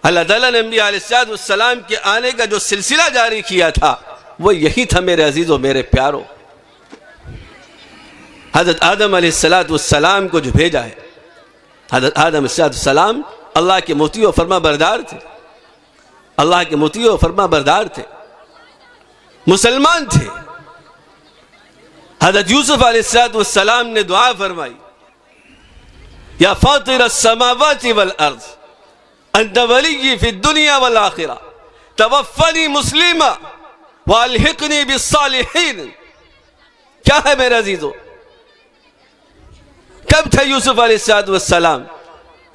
اللہ تعالیٰ نے انبیاء علیہ السلام کے آنے کا جو سلسلہ جاری کیا تھا وہ یہی تھا میرے عزیزوں، میرے پیاروں۔ حضرت آدم علیہ السلام کو جو بھیجا ہے، حضرت آدم علیہ السلام اللہ کے مطیع و فرما بردار تھے، اللہ کے مطیع و فرما بردار تھے، مسلمان تھے۔ حضرت یوسف علیہ السلام نے دعا فرمائی، یا فاطر السماوات والارض انت ولی فی الدنیا والآخرہ توفنی مسلما والحقنی بالصالحین۔ کیا ہے میرے عزیزو؟ کب تھا یوسف علیہ السلام؟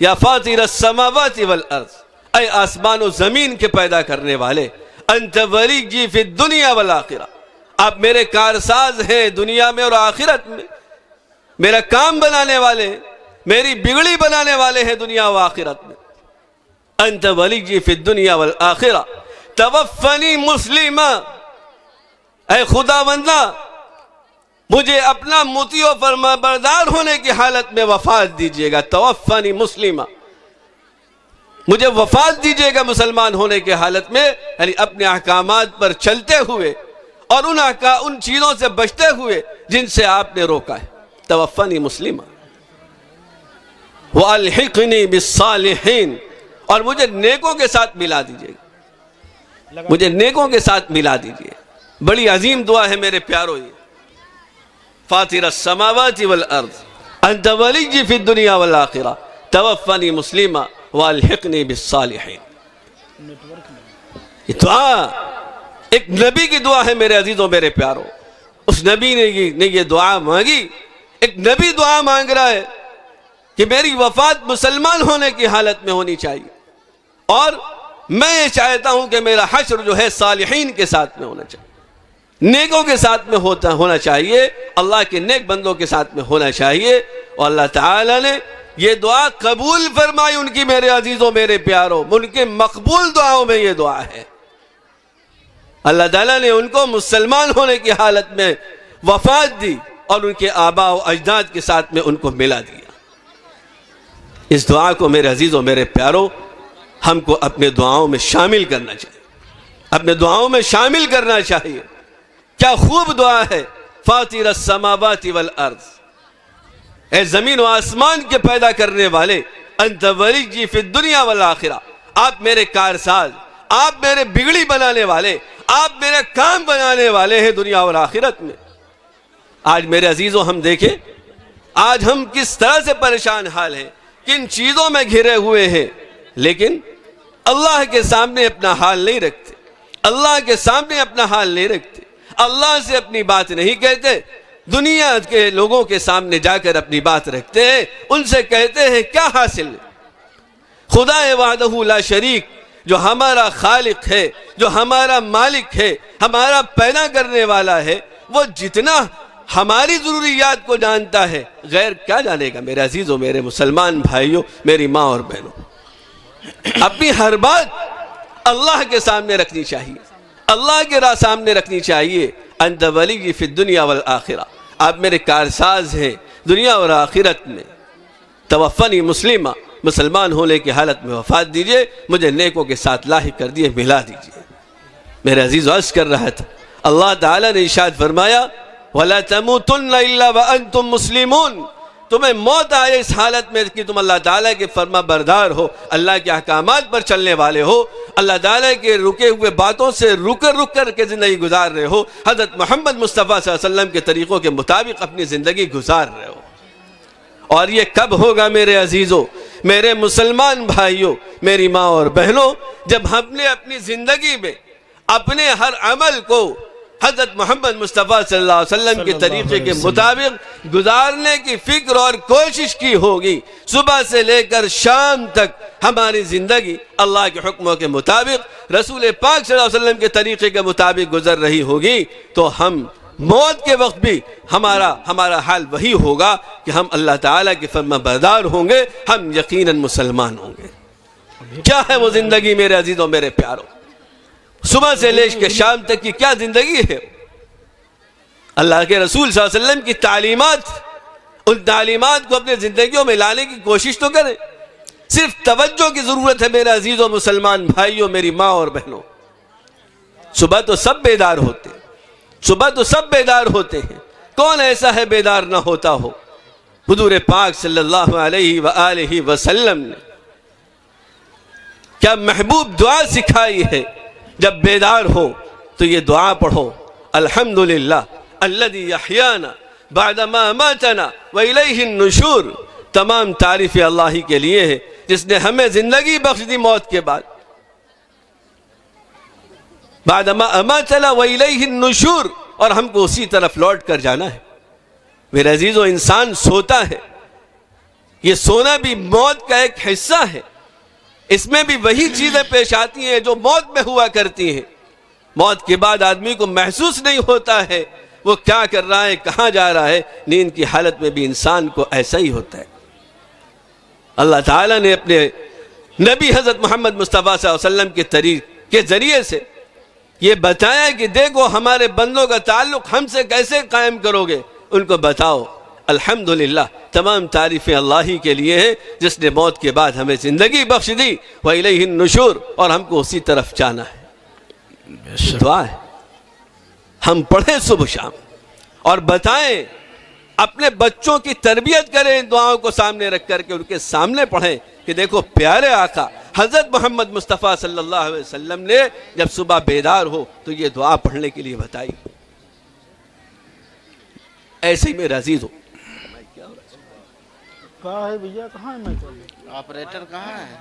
یا فاطر السماوات والارض، اے آسمان و زمین کے پیدا کرنے والے، انت ولی فی الدنیا والآخرہ، آپ میرے کارساز ہیں دنیا میں اور آخرت میں، میرا کام بنانے والے ہیں، میری بگڑی بنانے والے ہیں دنیا و آخرت میں۔ انت ولی فی الدنیا والآخرہ توفنی مسلما، اے خدا بندہ مجھے اپنا مطیع و فرما بردار ہونے کی حالت میں وفات دیجیے گا، توفنی مسلما، مجھے وفات دیجیے گا مسلمان ہونے کی حالت میں، یعنی اپنے احکامات پر چلتے ہوئے اور ان چیزوں سے بچتے ہوئے جن سے آپ نے روکا ہے۔ توفنی مسلما وَأَلْحِقْنِي بِالصَّالِحِينَ، اور مجھے نیکوں کے ساتھ ملا دیجیے گا، مجھے نیکوں کے ساتھ ملا دیجیے۔ بڑی عظیم دعا ہے میرے پیارو یہ، فاطر السماوات والارض انت ولی فی الدنیا والآخرہ توفنی مسلما والحقنی بالصالحین۔ یہ دعا ایک نبی کی دعا ہے میرے عزیزوں، میرے پیاروں۔ اس نبی نے یہ دعا مانگی، ایک نبی دعا مانگ رہا ہے کہ میری وفات مسلمان ہونے کی حالت میں ہونی چاہیے، اور میں یہ چاہتا ہوں کہ میرا حشر جو ہے صالحین کے ساتھ میں ہونا چاہیے، نیکوں کے ساتھ میں ہونا چاہیے، اللہ کے نیک بندوں کے ساتھ میں ہونا چاہیے۔ اور اللہ تعالیٰ نے یہ دعا قبول فرمائی ان کی میرے عزیزوں، میرے پیاروں، ان کے مقبول دعاؤں میں یہ دعا ہے۔ اللہ تعالیٰ نے ان کو مسلمان ہونے کی حالت میں وفات دی اور ان کے آباء و اجداد کے ساتھ میں ان کو ملا دیا۔ اس دعا کو میرے عزیزوں، میرے پیاروں، ہم کو اپنے دعاؤں میں شامل کرنا چاہیے، اپنے دعاؤں میں شامل کرنا چاہیے۔ کیا خوب دعا ہے، فاطر السماوات والارض، اے زمین و آسمان کے پیدا کرنے والے، انت ولی فی الدنیا والآخرہ، آپ میرے کارساز، آپ میرے بگڑی بنانے والے، آپ میرے کام بنانے والے ہیں دنیا اور آخرت میں۔ آج میرے عزیزوں ہم دیکھیں، آج ہم کس طرح سے پریشان حال ہیں، کن چیزوں میں گھرے ہوئے ہیں، لیکن اللہ کے سامنے اپنا حال نہیں رکھتے، اللہ کے سامنے اپنا حال نہیں رکھتے، اللہ سے اپنی بات نہیں کہتے، دنیا کے لوگوں کے سامنے جا کر اپنی بات رکھتے ہیں، ان سے کہتے ہیں کیا حاصل ہے؟ خدا وحدہ لا شریک جو ہمارا خالق ہے، جو ہمارا مالک ہے، ہمارا پیدا کرنے والا ہے، وہ جتنا ہماری ضروریات کو جانتا ہے، غیر کیا جانے گا؟ میرے عزیزوں، میرے مسلمان بھائیوں، میری ماں اور بہنوں، اپنی ہر بات اللہ کے سامنے رکھنی چاہیے، اللہ کے راہ سامنے رکھنی چاہیے۔ انت ولی فی الدنیا والآخرہ، آپ میرے کارساز ہیں دنیا اور آخرت میں، توفنی مسلمہ، مسلمان ہونے کی حالت میں وفات دیجئے، مجھے نیکوں کے ساتھ لاحق کر دیے، ملا دیجئے۔ میرے عزیز عرض کر رہا تھا، اللہ تعالیٰ نے ارشاد فرمایا وَلَا تَمُوتُنَّ إِلَّا وَأَنْتُمْ مُسْلِمُونَ، تمہیں موت آئے اس حالت میں کہ تم اللہ تعالیٰ کے فرما بردار ہو، اللہ کے احکامات پر چلنے والے ہو، اللہ تعالیٰ کے رکے ہوئے باتوں سے رک کر کے زندگی گزار رہے ہو، حضرت محمد مصطفیٰ صلی اللہ علیہ وسلم کے طریقوں کے مطابق اپنی زندگی گزار رہے ہو۔ اور یہ کب ہوگا میرے عزیزوں، میرے مسلمان بھائیوں، میری ماں اور بہنوں؟ جب ہم نے اپنی زندگی میں اپنے ہر عمل کو حضرت محمد مصطفیٰ صلی اللہ علیہ وسلم کے طریقے کے مطابق گزارنے کی فکر اور کوشش کی ہوگی، صبح سے لے کر شام تک ہماری زندگی اللہ کے حکموں کے مطابق، رسول پاک صلی اللہ علیہ وسلم کے طریقے کے مطابق گزر رہی ہوگی، تو ہم موت کے وقت بھی ہمارا حال وہی ہوگا کہ ہم اللہ تعالیٰ کے فرما بردار ہوں گے، ہم یقیناً مسلمان ہوں گے۔ کیا ہے وہ زندگی میرے عزیزوں، میرے پیاروں؟ صبح سے لے کے شام تک کی کیا زندگی ہے؟ اللہ کے رسول صلی اللہ علیہ وسلم کی تعلیمات، ان تعلیمات کو اپنے زندگیوں میں لانے کی کوشش تو کریں۔ صرف توجہ کی ضرورت ہے میرے عزیزوں مسلمان بھائیوں، میری ماں اور بہنوں۔ صبح تو سب بیدار ہوتے ہیں، صبح تو سب بیدار ہوتے ہیں، کون ایسا ہے بیدار نہ ہوتا ہو؟ حضور پاک صلی اللہ علیہ وآلہ وسلم نے کیا محبوب دعا سکھائی ہے، جب بیدار ہو تو یہ دعا پڑھو، الحمدللہ الذی یحیانا بعدما اماتنا والیہ النشور۔ تمام تعریف اللہ ہی کے لیے ہے جس نے ہمیں زندگی بخش دی موت کے بعد، بعدما اماتنا والیہ النشور، اور ہم کو اسی طرف لوٹ کر جانا ہے۔ میرے عزیزو، انسان سوتا ہے، یہ سونا بھی موت کا ایک حصہ ہے، اس میں بھی وہی چیزیں پیش آتی ہیں جو موت میں ہوا کرتی ہیں۔ موت کے بعد آدمی کو محسوس نہیں ہوتا ہے وہ کیا کر رہا ہے، کہاں جا رہا ہے۔ نیند کی حالت میں بھی انسان کو ایسا ہی ہوتا ہے۔ اللہ تعالیٰ نے اپنے نبی حضرت محمد مصطفیٰ صلی اللہ علیہ وسلم کے طریق کے ذریعے سے یہ بتایا کہ دیکھو ہمارے بندوں کا تعلق ہم سے کیسے قائم کرو گے، ان کو بتاؤ الحمدللہ تمام تعریفیں اللہ ہی کے لیے ہیں جس نے موت کے بعد ہمیں زندگی بخش دی، وَإِلَيْهِ النُّشُورُ، اور ہم کو اسی طرف جانا ہے۔ دعا ہے، ہم پڑھیں صبح شام اور بتائیں، اپنے بچوں کی تربیت کریں، ان دعاؤں کو سامنے رکھ کر کے ان کے سامنے پڑھیں کہ دیکھو پیارے آقا حضرت محمد مصطفیٰ صلی اللہ علیہ وسلم نے جب صبح بیدار ہو تو یہ دعا پڑھنے کے لیے بتائی۔ ایسے ہی میرے عزیز ہو، کہاں ہے بھیا، کہاں ہے آپریٹر کہاں ہے؟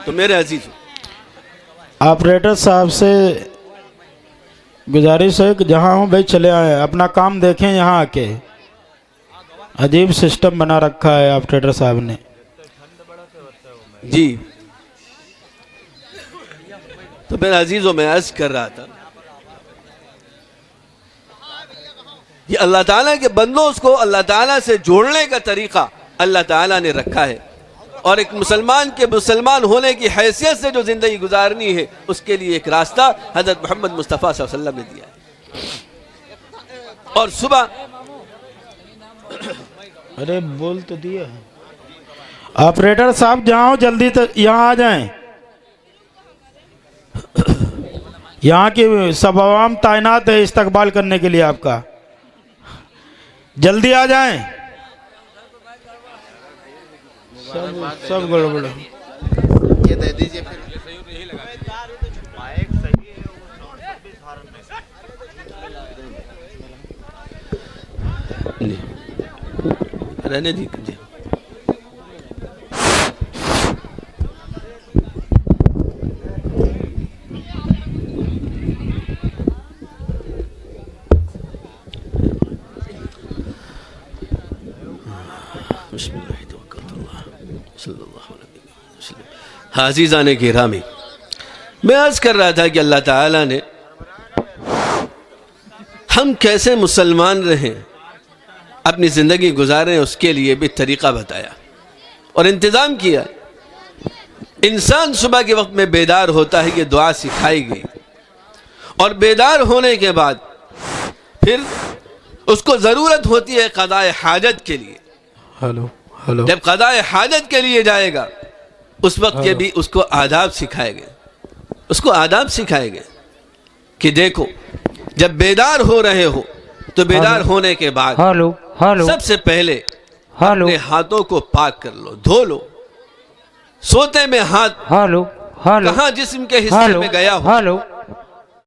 تو میرے عزیز ہو، آپریٹر صاحب سے گزارش ہے کہ جہاں ہوں بھائی چلے آئیں، اپنا کام دیکھیں یہاں آ کے۔ عجیب سسٹم بنا رکھا ہے آپریٹر صاحب نے۔ جی تو میرے عزیزوں، میں عرض کر رہا تھا یہ اللہ تعالیٰ کے بندوں کو اللہ تعالیٰ سے جوڑنے کا طریقہ اللہ تعالیٰ نے رکھا ہے، اور ایک مسلمان کے مسلمان ہونے کی حیثیت سے جو زندگی گزارنی ہے اس کے لیے ایک راستہ حضرت محمد مصطفیٰ صلی اللہ علیہ وسلم نے دیا ہے۔ اور صبح ارے بول تو دیا ہے۔ آپریٹر صاحب جہاں ہو جلدی یہاں آ جائیں، یہاں کی سب عوام تعینات ہے استقبال کرنے کے لیے آپ کا، جلدی آ جائیں۔ سب گڑبڑ ہے۔ یہ دے دیجئے پھر۔ رہنے دیجیے۔ بسم اللہ توکلت اللہ صلی اللہ علیہ وسلم۔ عزیزان گرامی، میں عرض کر رہا تھا کہ اللہ تعالیٰ نے ہم کیسے مسلمان رہیں، اپنی زندگی گزاریں، اس کے لیے بھی طریقہ بتایا اور انتظام کیا۔ انسان صبح کے وقت میں بیدار ہوتا ہے، یہ دعا سکھائی گئی، اور بیدار ہونے کے بعد پھر اس کو ضرورت ہوتی ہے قضاء حاجت کے لیے۔ ہلو جب قضاء حاجت کے لیے جائے گا اس وقت کے بھی اس کو آداب سکھائے گئے، اس کو آداب سکھائے گئے کہ دیکھو جب بیدار ہو رہے ہو تو بیدار ہونے کے بعد سب سے پہلے اپنے ہاتھوں کو پاک کر لو، دھو لو۔ سوتے میں ہاتھ کہاں جسم کے حصے میں گیا ہو